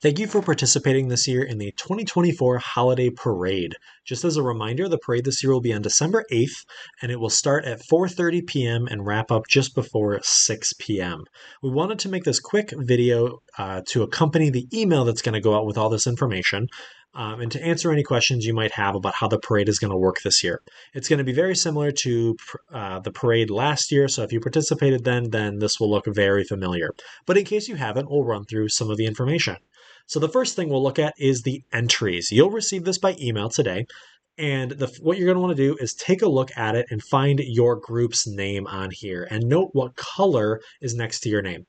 Thank you for participating this year in the 2024 Holiday Parade. Just as a reminder, the parade this year will be on December 8th, and it will start at 4:30 p.m. and wrap up just before 6 p.m. We wanted to make this quick video to accompany the email that's going to go out with all this information, and to answer any questions you might have about how the parade is going to work this year. It's going to be very similar to the parade last year, so if you participated then this will look very familiar. But in case you haven't, we'll run through some of the information. So the first thing we'll look at is the entries. You'll receive this by email today, and what you're going to want to do is take a look at it and find your group's name on here, and note what color is next to your name.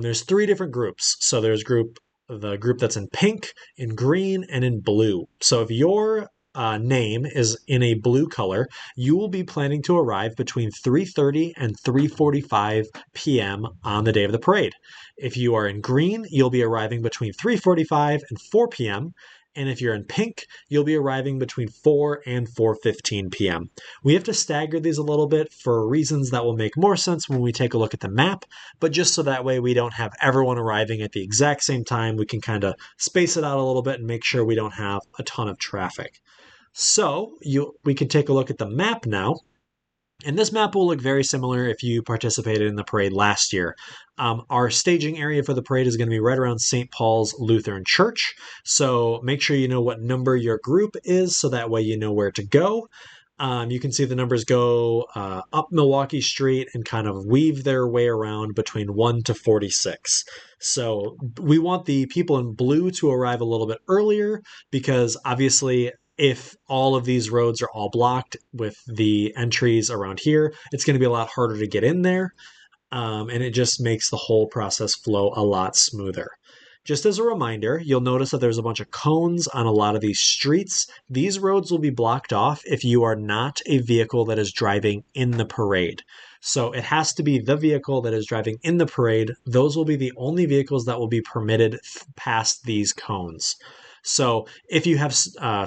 There's 3 different groups. So there's the group that's in pink, in green, and in blue. So if your name is in a blue color, you will be planning to arrive between 3:30 and 3:45 p.m. on the day of the parade. If you are in green, you'll be arriving between 3:45 and 4 p.m. And if you're in pink, you'll be arriving between 4 and 4:15 p.m. We have to stagger these a little bit for reasons that will make more sense when we take a look at the map, but just so that way we don't have everyone arriving at the exact same time, we can kind of space it out a little bit and make sure we don't have a ton of traffic. So we can take a look at the map now. And this map will look very similar if you participated in the parade last year. Our staging area for the parade is going to be right around St. Paul's Lutheran Church. So make sure you know what number your group is so that way you know where to go. You can see the numbers go up Milwaukee Street and kind of weave their way around between 1 to 46. So we want the people in blue to arrive a little bit earlier because obviously if all of these roads are all blocked with the entries around here, it's going to be a lot harder to get in there, and it just makes the whole process flow a lot smoother. Just as a reminder, you'll notice that there's a bunch of cones on a lot of these streets. These roads will be blocked off if you are not a vehicle that is driving in the parade. So it has to be the vehicle that is driving in the parade. Those will be the only vehicles that will be permitted past these cones. So if you have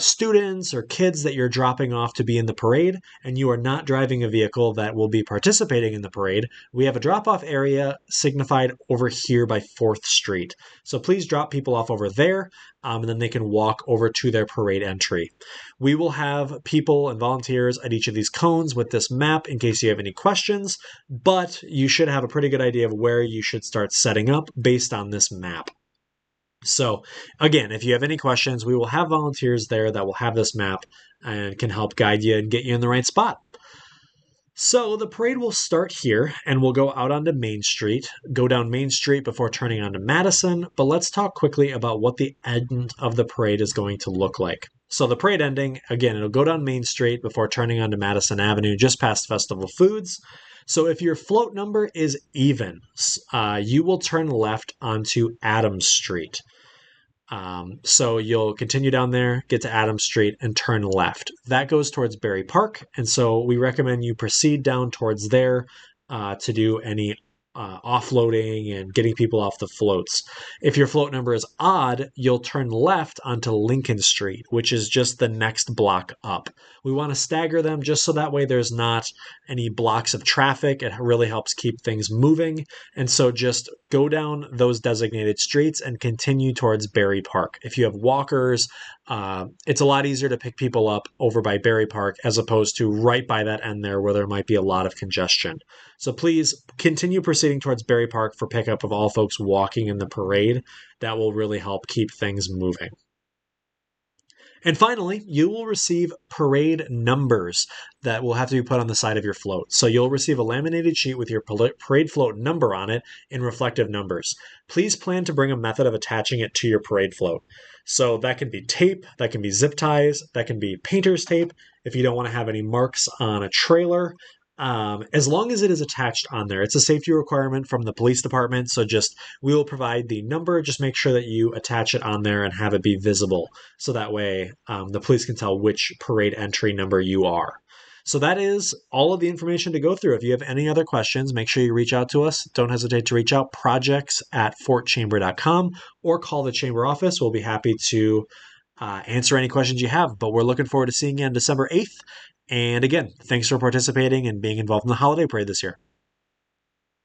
students or kids that you're dropping off to be in the parade and you are not driving a vehicle that will be participating in the parade, we have a drop-off area signified over here by 4th Street. So please drop people off over there, and then they can walk over to their parade entry. We will have people and volunteers at each of these cones with this map in case you have any questions, but you should have a pretty good idea of where you should start setting up based on this map. So again, if you have any questions, we will have volunteers there that will have this map and can help guide you and get you in the right spot. So the parade will start here and we'll go out onto Main Street, go down Main Street before turning onto Madison, but let's talk quickly about what the end of the parade is going to look like. So the parade ending, again, it'll go down Main Street before turning onto Madison Avenue, just past Festival Foods. So if your float number is even, you will turn left onto Adams Street. So you'll continue down there, get to Adams Street, and turn left. That goes towards Berry Park, and so we recommend you proceed down towards there to do any offloading and getting people off the floats. If your float number is odd, you'll turn left onto Lincoln Street, which is just the next block up. We want to stagger them just so that way there's not any blocks of traffic. It really helps keep things moving. And so just go down those designated streets and continue towards Berry Park. If you have walkers, it's a lot easier to pick people up over by Berry Park as opposed to right by that end there where there might be a lot of congestion. So please continue proceeding towards Berry Park for pickup of all folks walking in the parade. That will really help keep things moving. And finally, you will receive parade numbers that will have to be put on the side of your float. So you'll receive a laminated sheet with your parade float number on it in reflective numbers. Please plan to bring a method of attaching it to your parade float. So that can be tape, that can be zip ties, that can be painter's tape if you don't want to have any marks on a trailer. As long as it is attached on there. It's a safety requirement from the police department, so we will provide the number. Just make sure that you attach it on there and have it be visible, so that way the police can tell which parade entry number you are. So that is all of the information to go through. If you have any other questions, make sure you reach out to us. Don't hesitate to reach out, projects@fortchamber.com, or call the chamber office. We'll be happy to answer any questions you have. But we're looking forward to seeing you on December 8th. And again, thanks for participating and being involved in the holiday parade this year.